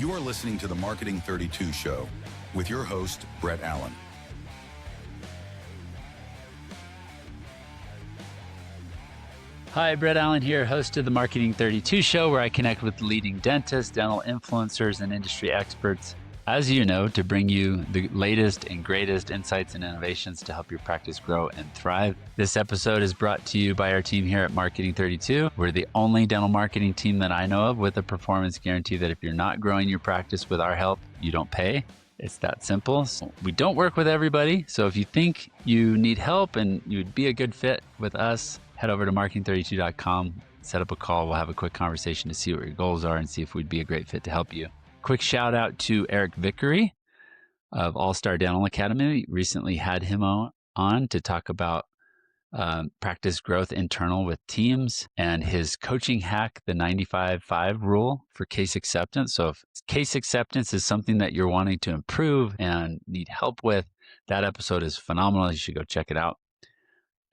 You are listening to the Marketing 32 Show with your host, Brett Allen. Hi, Brett Allen here, host of the Marketing 32 Show, where I connect with leading dentists, dental influencers, and industry experts, as you know, to bring you the latest and greatest insights and innovations to help your practice grow and thrive. This episode is brought to you by our team here at Marketing 32. We're the only dental marketing team that I know of with a performance guarantee that if you're not growing your practice with our help, you don't pay. It's that simple. So we don't work with everybody. So if you think you need help and you'd be a good fit with us, head over to marketing32.com, set up a call. We'll have a quick conversation to see what your goals are and see if we'd be a great fit to help you. Quick shout out to Eric Vickery of All Star Dental Academy. Recently had him on to talk about practice growth internal with teams and his coaching hack, the 95-5 rule for case acceptance. So if case acceptance is something that you're wanting to improve and need help with, that episode is phenomenal. You should go check it out.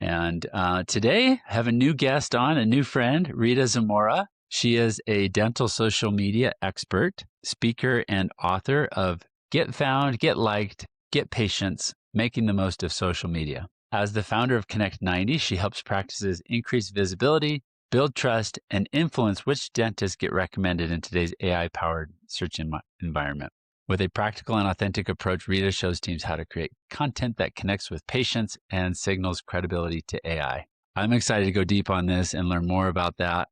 And today I have a new guest on, a new friend, Rita Zamora. She is a dental social media expert, speaker, and author of Get Found, Get Liked, Get Patients, Making the Most of Social Media. As the founder of Connect 90, she helps practices increase visibility, build trust, and influence which dentists get recommended in today's AI-powered search environment. With a practical and authentic approach, Rita shows teams how to create content that connects with patients and signals credibility to AI. I'm excited to go deep on this and learn more about that.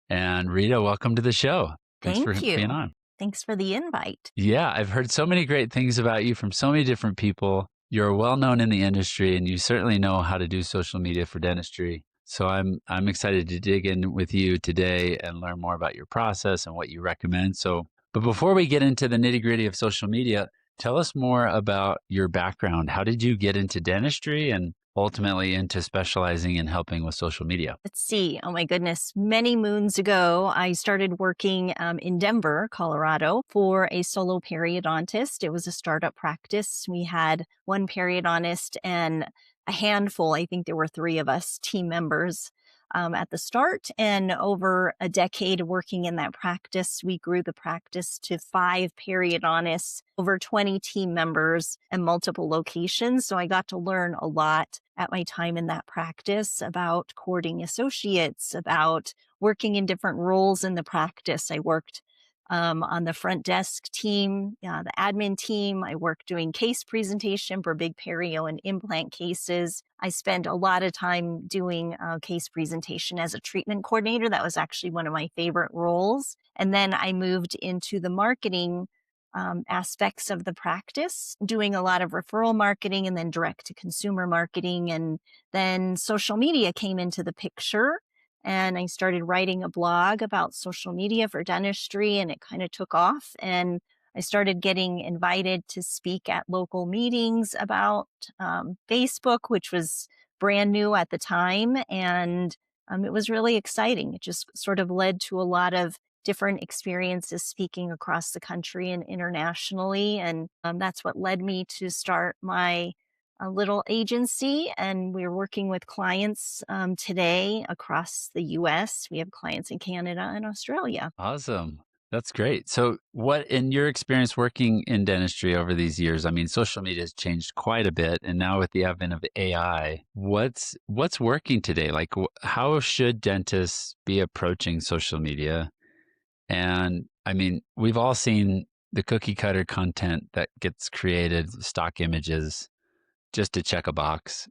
And Rita, welcome to the show. Thanks for being on. Thanks for the invite. Yeah, I've heard so many great things about you from so many different people. You're well known in the industry, and you certainly know how to do social media for dentistry. So I'm excited to dig in with you today and learn more about your process and what you recommend. But before we get into the nitty-gritty of social media, tell us more about your background. How did you get into dentistry and ultimately into specializing in helping with social media? Let's see. Oh my goodness. Many moons ago, I started working in Denver, Colorado for a solo periodontist. It was a startup practice. We had one periodontist and a handful, I think there were 3 of us team members at the start. And over a decade working in that practice, we grew the practice to 5 periodontists, over 20 team members, and multiple locations. So I got to learn a lot at my time in that practice about courting associates, about working in different roles in the practice. I worked on the front desk team, the admin team. I worked doing case presentation for big perio and implant cases. I spent a lot of time doing case presentation as a treatment coordinator. That was actually one of my favorite roles. And then I moved into the marketing aspects of the practice, doing a lot of referral marketing and then direct to consumer marketing. And then social media came into the picture. And I started writing a blog about social media for dentistry, and it kind of took off. And I started getting invited to speak at local meetings about Facebook, which was brand new at the time. And it was really exciting. It just sort of led to a lot of different experiences speaking across the country and internationally. And that's what led me to start my a little agency, and we're working with clients today across the US. We have clients in Canada and Australia. Awesome. That's great. So what, in your experience working in dentistry over these years, I mean, social media has changed quite a bit. And now with the advent of AI, what's working today? Like, how should dentists be approaching social media? And I mean, we've all seen the cookie cutter content that gets created, stock images, just to check a box.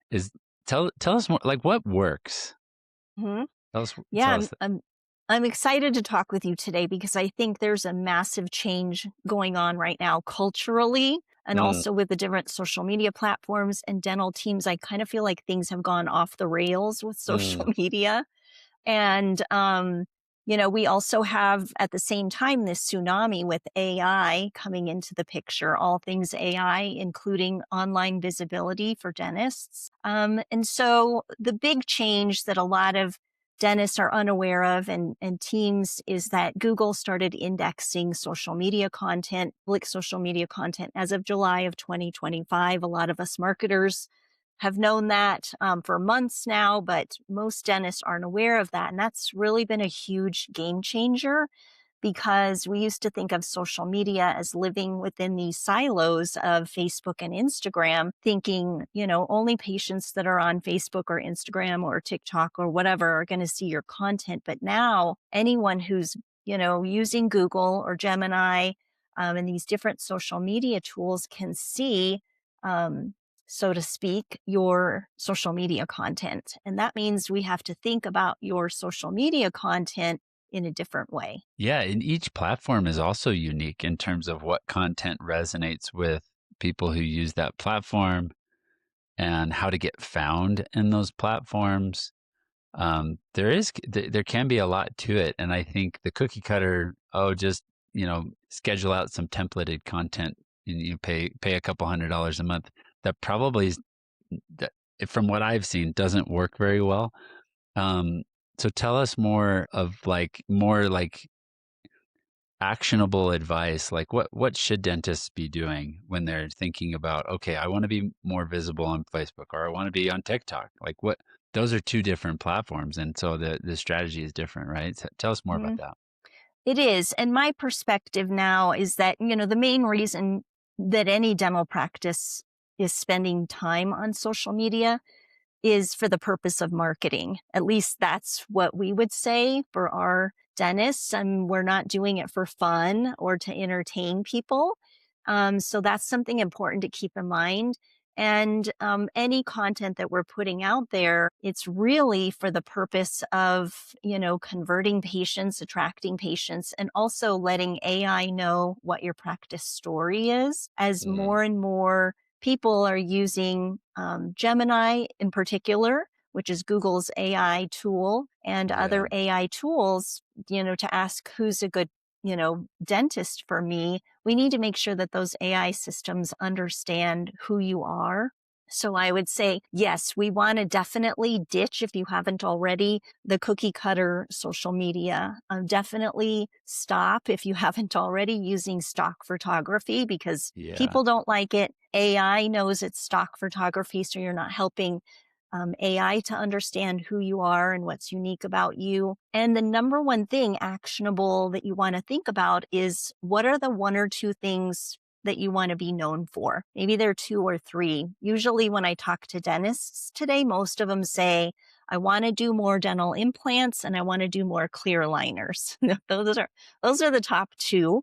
Tell us more, like, what works? Mm-hmm. Tell Yeah, us I'm excited to talk with you today because I think there's a massive change going on right now culturally and also with the different social media platforms and dental teams. I kind of feel like things have gone off the rails with social media. And, we also have at the same time this tsunami with AI coming into the picture, all things AI, including online visibility for dentists. And so the big change that a lot of dentists are unaware of and teams is that Google started indexing social media content, public social media content as of July of 2025. A lot of us marketers have known that for months now, but most dentists aren't aware of that. And that's really been a huge game changer because we used to think of social media as living within these silos of Facebook and Instagram, thinking, only patients that are on Facebook or Instagram or TikTok or whatever are going to see your content. But now anyone who's, using Google or Gemini and these different social media tools can see, so to speak, your social media content. And that means we have to think about your social media content in a different way. Yeah, and each platform is also unique in terms of what content resonates with people who use that platform and how to get found in those platforms. There can be a lot to it, and I think the cookie cutter, just schedule out some templated content and you pay a couple $100 a month. That probably is, that, from what I've seen, doesn't work very well. Um, so tell us more like actionable advice. Like what should dentists be doing when they're thinking about, okay, I want to be more visible on Facebook or I want to be on TikTok. Like what those are two different platforms, and so the strategy is different, right? So tell us more about Mhm. that. It is. And my perspective now is that, the main reason that any dental practice is spending time on social media is for the purpose of marketing. At least that's what we would say for our dentists. And we're not doing it for fun or to entertain people. So that's something important to keep in mind. And any content that we're putting out there, it's really for the purpose of, converting patients, attracting patients, and also letting AI know what your practice story is. As Mm, more and more people are using Gemini in particular, which is Google's AI tool, and yeah. other AI tools, to ask who's a good, dentist for me, we need to make sure that those AI systems understand who you are. So I would say, yes, we want to definitely ditch, if you haven't already, the cookie cutter social media. Definitely stop, if you haven't already, using stock photography because Yeah. people don't like it. AI knows it's stock photography, so you're not helping AI to understand who you are and what's unique about you. And the number one thing actionable that you want to think about is, what are the one or two things that you want to be known for? Maybe there are two or three. Usually when I talk to dentists today, most of them say, I want to do more dental implants and I want to do more clear aligners. those are the top two.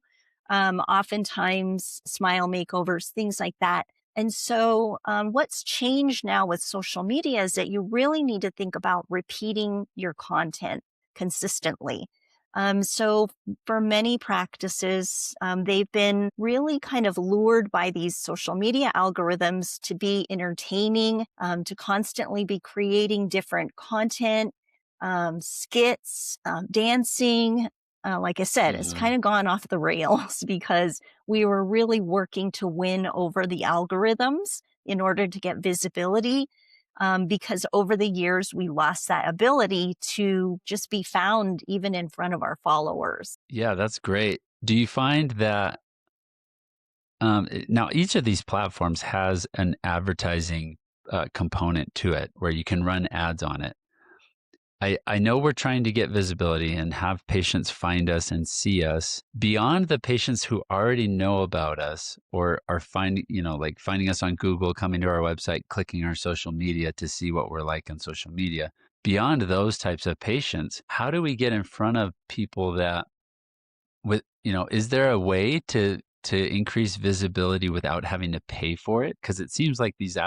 Oftentimes smile makeovers, things like that. And so, what's changed now with social media is that you really need to think about repeating your content consistently. So, for many practices, they've been really kind of lured by these social media algorithms to be entertaining, to constantly be creating different content, skits, dancing. Like I said, it's Hmm. kind of gone off the rails because we were really working to win over the algorithms in order to get visibility. Because over the years, we lost that ability to just be found even in front of our followers. Yeah, that's great. Do you find that now each of these platforms has an advertising component to it where you can run ads on it? I know we're trying to get visibility and have patients find us and see us beyond the patients who already know about us or are finding, like finding us on Google, coming to our website, clicking our social media to see what we're like on social media. Beyond those types of patients, how do we get in front of people that is there a way to increase visibility without having to pay for it? Because it seems like these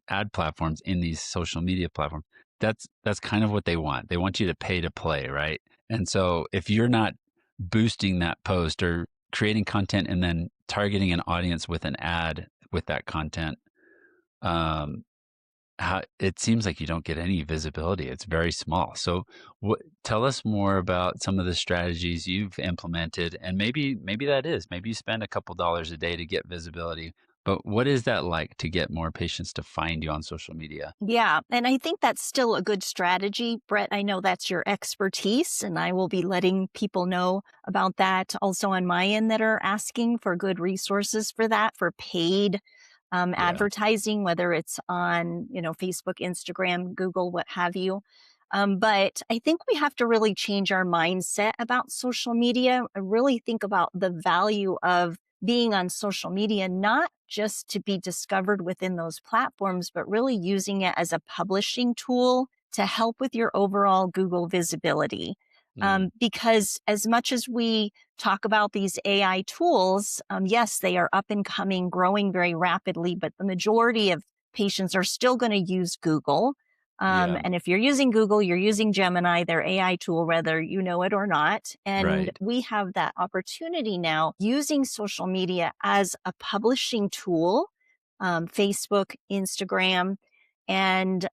ad platforms in these social media platforms, that's kind of what they want. They want you to pay to play, right? And so if you're not boosting that post or creating content and then targeting an audience with an ad with that content, um, it seems like you don't get any visibility. It's very small. So, tell us more about some of the strategies you've implemented, and maybe that is maybe you spend a couple dollars a day to get visibility. But what is that like to get more patients to find you on social media? Yeah. And I think that's still a good strategy. Brett, I know that's your expertise, and I will be letting people know about that also on my end that are asking for good resources for that, for paid Yeah. advertising, whether it's on, Facebook, Instagram, Google, what have you. But I think we have to really change our mindset about social media and really think about the value of being on social media, not just to be discovered within those platforms, but really using it as a publishing tool to help with your overall Google visibility. Because as much as we talk about these AI tools, yes, they are up and coming, growing very rapidly, but the majority of patients are still going to use Google. Yeah. And if you're using Google, you're using Gemini, their AI tool, whether you know it or not. And Right. we have that opportunity now using social media as a publishing tool, Facebook, Instagram, and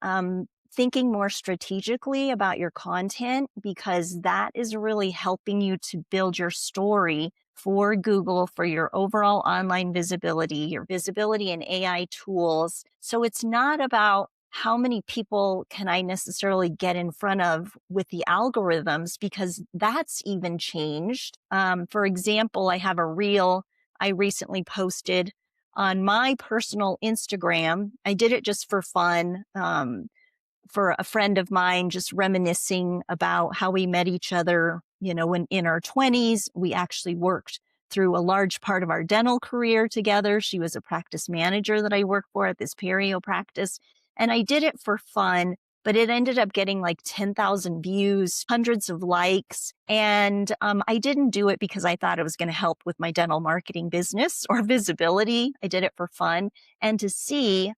thinking more strategically about your content, because that is really helping you to build your story for Google, for your overall online visibility, your visibility in AI tools. So it's not about how many people can I necessarily get in front of with the algorithms, because that's even changed. For example, I have a reel I recently posted on my personal Instagram. I did it just for fun. For a friend of mine, just reminiscing about how we met each other, when in our 20s. We actually worked through a large part of our dental career together. She was a practice manager that I worked for at this perio practice. And I did it for fun, but it ended up getting like 10,000 views, hundreds of likes. And I didn't do it because I thought it was going to help with my dental marketing business or visibility. I did it for fun. And to see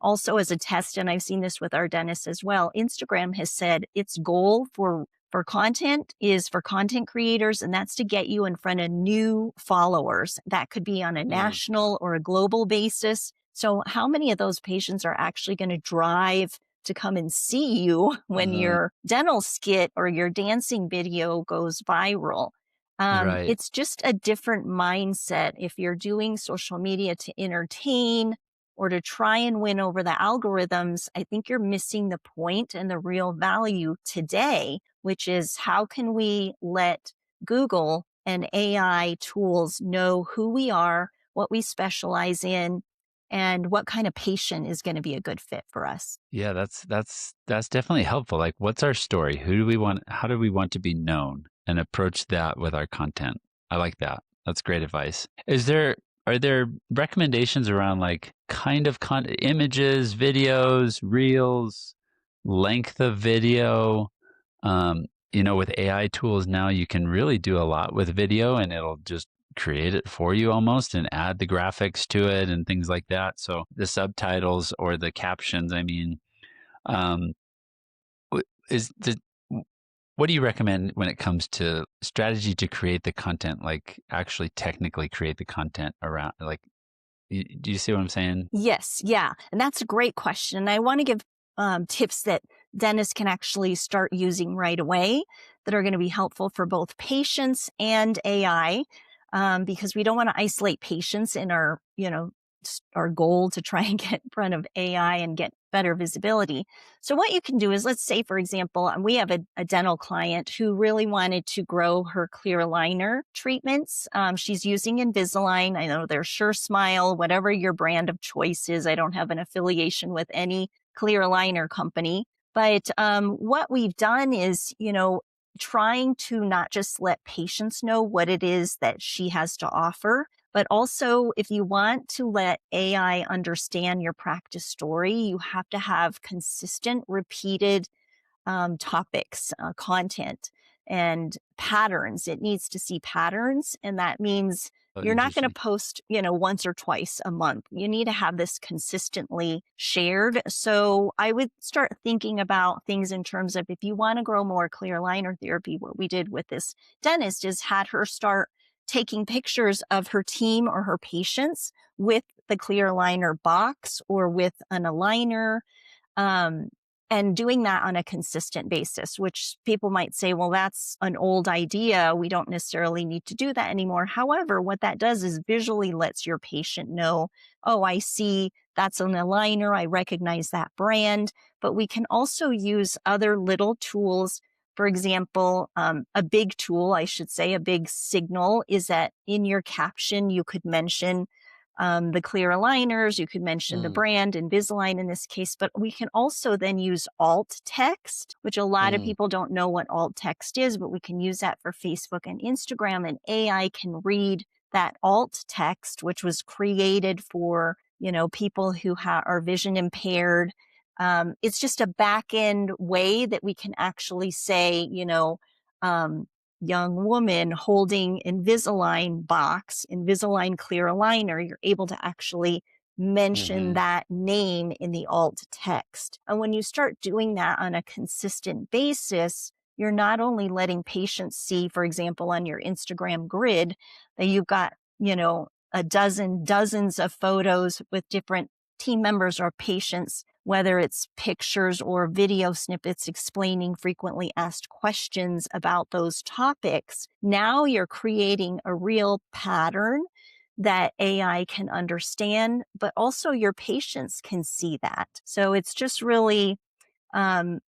also as a test, and I've seen this with our dentists as well, Instagram has said its goal for content is for content creators, and that's to get you in front of new followers. That could be on a national or a global basis. So how many of those patients are actually going to drive to come and see you when Uh-huh. your dental skit or your dancing video goes viral? Right. It's just a different mindset. If you're doing social media to entertain or to try and win over the algorithms, I think you're missing the point and the real value today, which is how can we let Google and AI tools know who we are, what we specialize in, and what kind of patient is going to be a good fit for us. Yeah, that's definitely helpful. Like, what's our story? Who do we want? How do we want to be known? And approach that with our content. I like that. That's great advice. Are there recommendations around like kind of images, videos, reels, length of video? With AI tools now, you can really do a lot with video, and it'll just create it for you almost and add the graphics to it and things like that. So the subtitles or the captions, I mean, um, w- is the what do you recommend when it comes to strategy to create the content, like actually technically create the content around, like, do you see what I'm saying? Yes, yeah. And that's a great question. And I want to give tips that dentists can actually start using right away that are going to be helpful for both patients and AI, because we don't want to isolate patients in our goal to try and get in front of AI and get better visibility. So what you can do is, let's say, for example, we have a dental client who really wanted to grow her clear aligner treatments. She's using Invisalign. I know they're Sure Smile, whatever your brand of choice is. I don't have an affiliation with any clear aligner company. But what we've done is, trying to not just let patients know what it is that she has to offer, but also, if you want to let AI understand your practice story, you have to have consistent, repeated topics, content, and patterns. It needs to see patterns. And that means Oh, you're not going to interesting. post, once or twice a month. You need to have this consistently shared. So I would start thinking about things in terms of, if you want to grow more clear aligner therapy, what we did with this dentist is had her start taking pictures of her team or her patients with the clear aligner box or with an aligner, um, and doing that on a consistent basis, which people might say, well, that's an old idea. We don't necessarily need to do that anymore. However, what that does is visually lets your patient know, oh, I see that's an aligner. I recognize that brand. But we can also use other little tools. For example, a big tool, I should say, a big signal is that in your caption, you could mention the clear aligners. You could mention the Mm, brand Invisalign in this case, but we can also then use alt text, which a lot of mm, people don't know what alt text is, but we can use that for Facebook and Instagram, and AI can read that alt text, which was created for, people who are vision impaired. It's just a back end way that we can actually say, um, young woman holding Invisalign box, Invisalign clear aligner, you're able to actually mention hmm that name in the alt text. And when you start doing that on a consistent basis, you're not only letting patients see, for example, on your Instagram grid, that you've got, dozens of photos with different team members or patients, whether it's pictures or video snippets explaining frequently asked questions about those topics. Now you're creating a real pattern that AI can understand, but also your patients can see that. So it's just really um,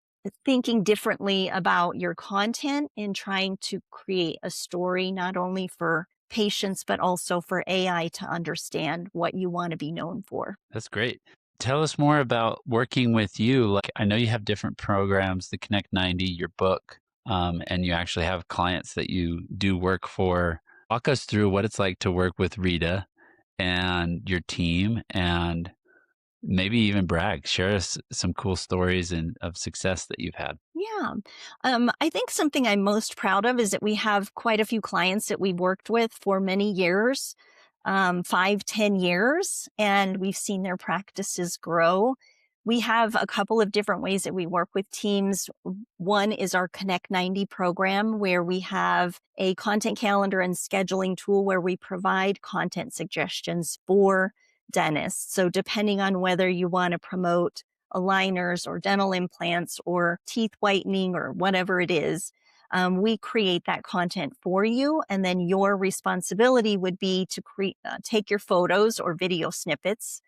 thinking differently about your content and trying to create a story not only for patients, but also for AI to understand what you want to be known for. That's great. Tell us more about working with you. Like, I know you have different programs, the Connect 90, your book, and you actually have clients that you do work for. Walk us through what it's like to work with Rita and your team, and maybe even brag. Share us some cool stories and of success that you've had. Yeah. I think something I'm most proud of is that we have quite a few clients that we've worked with for many years, 5, 10 years, and we've seen their practices grow. We have a couple of different ways that we work with teams. One is our Connect 90 program, where we have a content calendar and scheduling tool where we provide content suggestions for dentists. So depending on whether you want to promote aligners or dental implants or teeth whitening or whatever it is, we create that content for you. And then your responsibility would be to take your photos or video snippets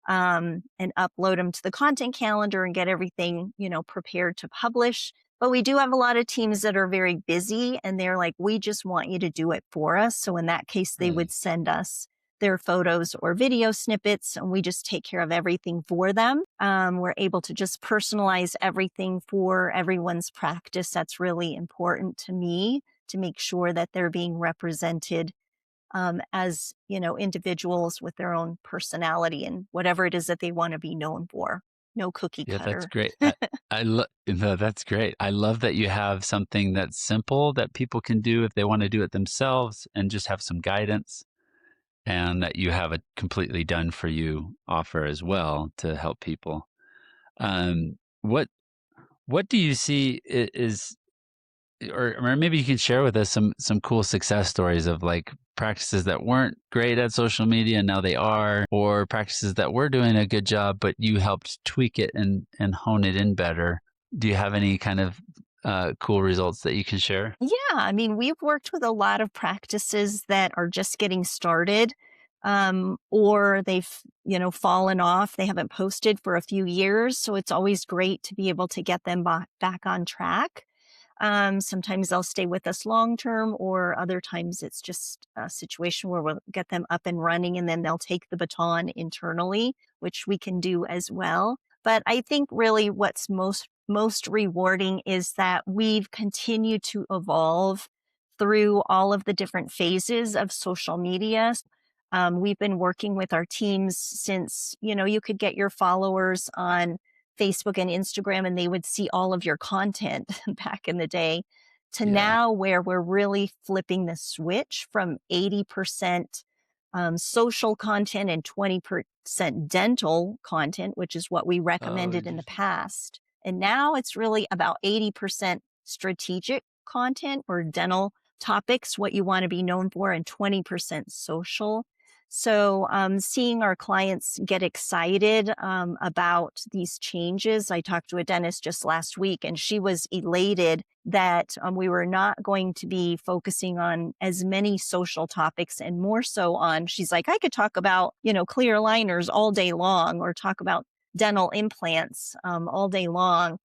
and upload them to the content calendar and get everything, prepared to publish. But we do have a lot of teams that are very busy and they're like, we just want you to do it for us. So in that case, they mm, would send us their photos or video snippets and we just take care of everything for them. We're able to just personalize everything for everyone's practice. That's really important to me to make sure that they're being represented as individuals with their own personality and whatever it is that they want to be known for. No cookie Yeah, that's cutter. great. No, that's great. I love that you have something that's simple that people can do if they want to do it themselves and just have some guidance, and that you have a completely done for you offer as well to help people. What do you see is, or maybe you can share with us some cool success stories of like practices that weren't great at social media and now they are, or practices that were doing a good job but you helped tweak it and hone it in better. Do you have any kind of cool results that you can share? Yeah, I mean, we've worked with a lot of practices that are just getting started, or they've, fallen off. They haven't posted for a few years. So it's always great to be able to get them back on track. Sometimes they'll stay with us long term, or other times it's just a situation where we'll get them up and running and then they'll take the baton internally, which we can do as well. But I think really what's most rewarding is that we've continued to evolve through all of the different phases of social media. We've been working with our teams since, you could get your followers on Facebook and Instagram and they would see all of your content back in the day, to yeah. now where we're really flipping the switch from 80% social content and 20% dental content, which is what we Oh, recommended in the interesting. past. And now it's really about 80% strategic content or dental topics, what you want to be known for, and 20% social. So, seeing our clients get excited about these changes. I talked to a dentist just last week, and she was elated that we were not going to be focusing on as many social topics and more so on, she's like, I could talk about, clear aligners all day long or talk about dental implants all day long.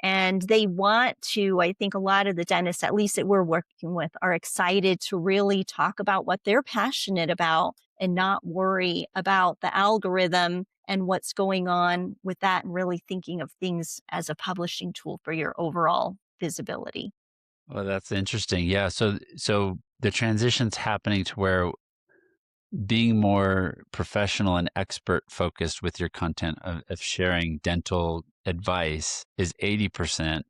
And they want to, I think a lot of the dentists, at least that we're working with, are excited to really talk about what they're passionate about and not worry about the algorithm and what's going on with that, and really thinking of things as a publishing tool for your overall visibility. Well, that's interesting. Yeah. So the transition's happening to where being more professional and expert focused with your content of sharing dental advice is 80%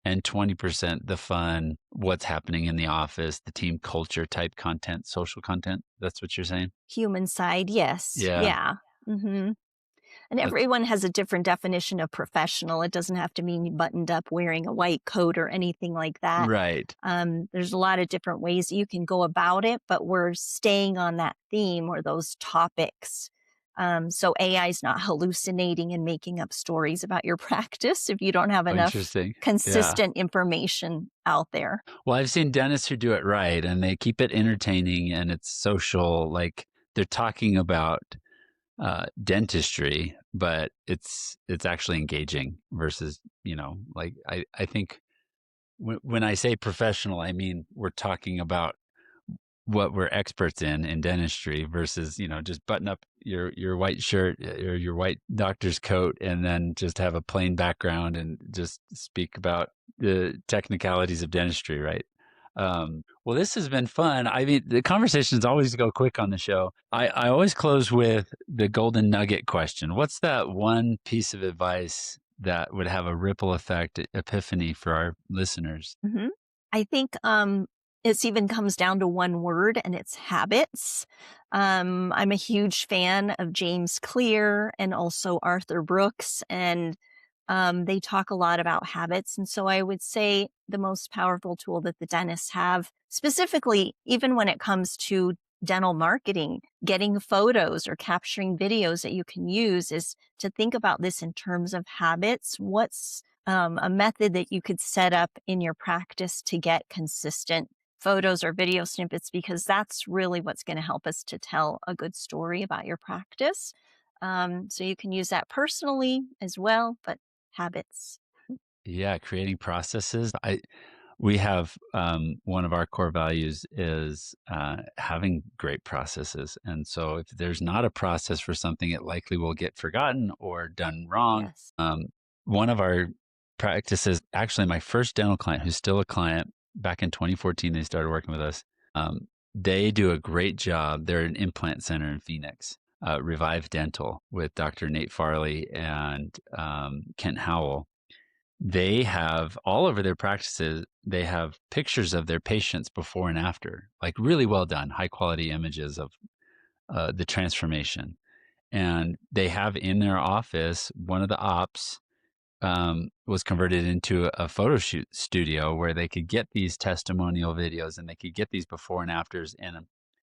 and 20% the fun, what's happening in the office, the team culture type content, social content. That's what you're saying? Human side, yes. Yeah. Yeah. hmm And That's everyone has a different definition of professional. It doesn't have to mean buttoned up wearing a white coat or anything like that. right. There's a lot of different ways you can go about it, but we're staying on that theme or those topics. So AI is not hallucinating and making up stories about your practice if you don't have Oh, enough interesting. Yeah. consistent information out there. Well, I've seen dentists who do it right and they keep it entertaining and it's social. Like they're talking about dentistry, but it's actually engaging versus, like I think when I say professional, I mean we're talking about what we're experts in dentistry versus just button up your white shirt or your white doctor's coat and then just have a plain background and just speak about the technicalities of dentistry, right? Well, this has been fun. I mean, the conversations always go quick on the show. I always close with the golden nugget question. What's that one piece of advice that would have a ripple effect epiphany for our listeners? Mhm. I think it's even comes down to one word, and it's habits. I'm a huge fan of James Clear and also Arthur Brooks, and they talk a lot about habits. And so I would say the most powerful tool that the dentists have, specifically, even when it comes to dental marketing, getting photos or capturing videos that you can use, is to think about this in terms of habits. What's a method that you could set up in your practice to get consistent photos or video snippets? Because that's really what's going to help us to tell a good story about your practice. So you can use that personally as well, but habits. Yeah, creating processes. We have one of our core values is having great processes, and so if there's not a process for something, it likely will get forgotten or done wrong. Yes. One of our practices, actually, my first dental client, who's still a client, back in 2014, they started working with us. They do a great job. They're an implant center in Phoenix. Revive Dental with Dr. Nate Farley and Kent Howell. They have all over their practices, they have pictures of their patients before and after, like really well done, high quality images of the transformation. And they have in their office, one of the ops was converted into a photo shoot studio where they could get these testimonial videos and they could get these before and afters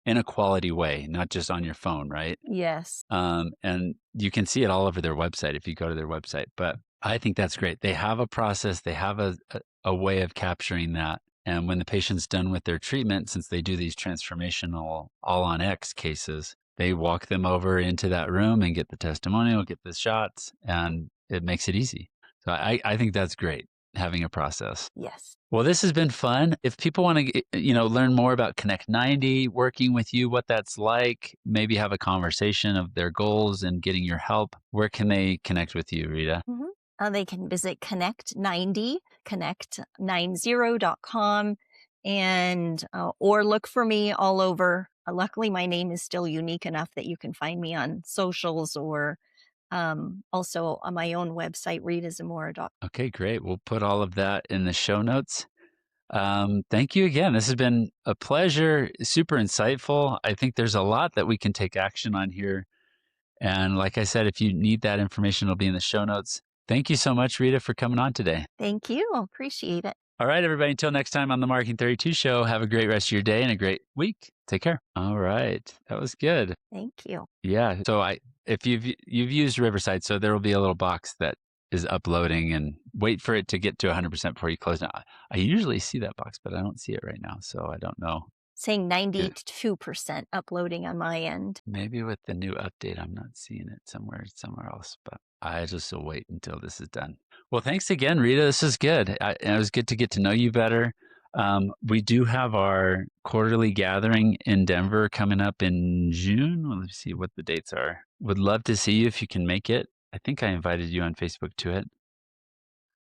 in a quality way, not just on your phone, right? Yes. And you can see it all over their website if you go to their website. But I think that's great. They have a process, they have a way of capturing that. And when the patient's done with their treatment, since they do these transformational all on X cases, they walk them over into that room and get the testimonial, get the shots, and it makes it easy. So I think that's great, having a process. Yes. Well, this has been fun. If people want to, learn more about Connect 90, working with you, what that's like, maybe have a conversation of their goals and getting your help, where can they connect with you, Rita? They can visit Connect90, connect90.com, and or look for me all over. Luckily, my name is still unique enough that you can find me on socials or also on my own website, ritazamora.com. Okay, great. We'll put all of that in the show notes. Thank you again. This has been a pleasure, super insightful. I think there's a lot that we can take action on here. And like I said, if you need that information, it'll be in the show notes. Thank you so much, Rita, for coming on today. Thank you. I appreciate it. All right, everybody. Until next time on the Marketing 32 show, have a great rest of your day and a great week. Take care. All right. That was good. Thank you. Yeah. So if you've used Riverside, so there will be a little box that is uploading and wait for it to get to 100% before you close it. I usually see that box, but I don't see it right now. So I don't know. Saying 92% uploading on my end. Maybe with the new update, I'm not seeing it somewhere else, but I just will wait until this is done. Well, thanks again, Rita. This is good. It was good to get to know you better. We do have our quarterly gathering in Denver coming up in June. Well, let's see what the dates are. Would love to see you if you can make it. I think I invited you on Facebook to it.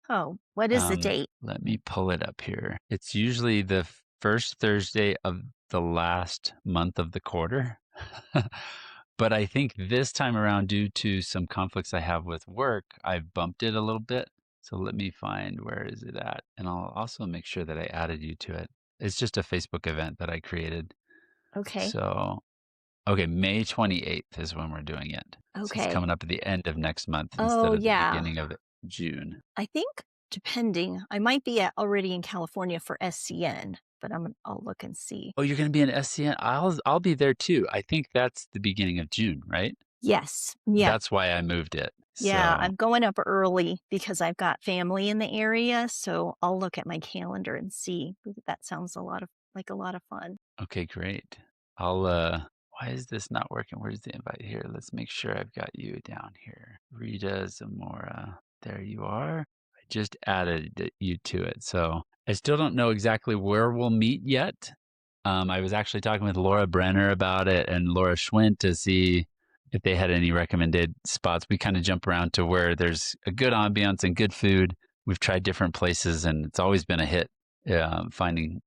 Oh, what is the date? Let me pull it up here. It's usually the first Thursday of the last month of the quarter. But I think this time around, due to some conflicts I have with work, I've bumped it a little bit. So let me find where is it at. And I'll also make sure that I added you to it. It's just a Facebook event that I created. Okay. So, okay, May 28th is when we're doing it. So it's Okay. coming up at the end of next month Oh, instead of the yeah. beginning of June. I think depending, I might be already in California for SCN, but I'll look and see. Oh, you're going to be in SCN? I'll be there too. I think that's the beginning of June, right? Yes. Yeah. That's why I moved it. Yeah, So, I'm going up early because I've got family in the area, so I'll look at my calendar and see. That sounds like a lot of fun. okay, great. Why is this not working? Where's the invite here? Let's make sure I've got you down here. Rita Zamora. There you are. I just added you to it. So I still don't know exactly where we'll meet yet. I was actually talking with Laura Brenner about it and Laura Schwint to see if they had any recommended spots. We kind of jump around to where there's a good ambiance and good food. We've tried different places and it's always been a hit. Finding.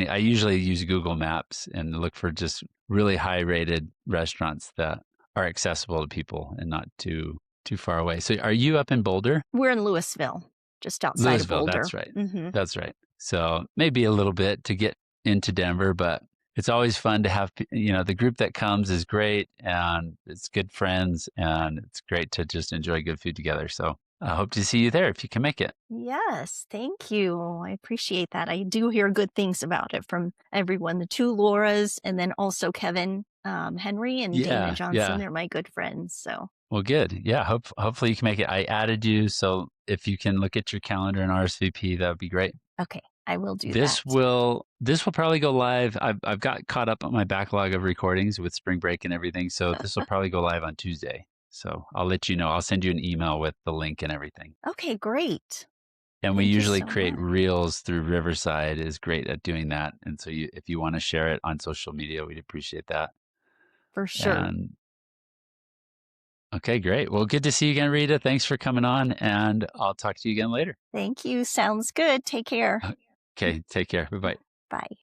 I usually use Google Maps and look for just really high rated restaurants that are accessible to people and not too far away. So, are you up in Boulder? We're in Louisville, just outside of Louisville, Boulder. that's right. Mm-hmm. That's right. So maybe a little bit to get into Denver, but it's always fun to have, the group that comes is great and it's good friends and it's great to just enjoy good food together. So I hope to see you there if you can make it. Yes, thank you. I appreciate that. I do hear good things about it from everyone. The two Lauras, and then also Kevin Henry and Dana Johnson. Yeah. They're my good friends. So Well, good. Yeah. Hopefully you can make it. I added you. So if you can look at your calendar and RSVP, that would be great. okay, I will do This that. will probably go live. I've got caught up on my backlog of recordings with spring break and everything. So this will probably go live on Tuesday. So I'll let you know. I'll send you an email with the link and everything. Okay, great. And we Thank you usually so create much. reels through Riverside is great at doing that. And so if you want to share it on social media, we'd appreciate that. For sure. And okay, great. Well, good to see you again, Rita. Thanks for coming on and I'll talk to you again later. Thank you. Sounds good. Take care. Okay, take care. Bye-bye. Bye.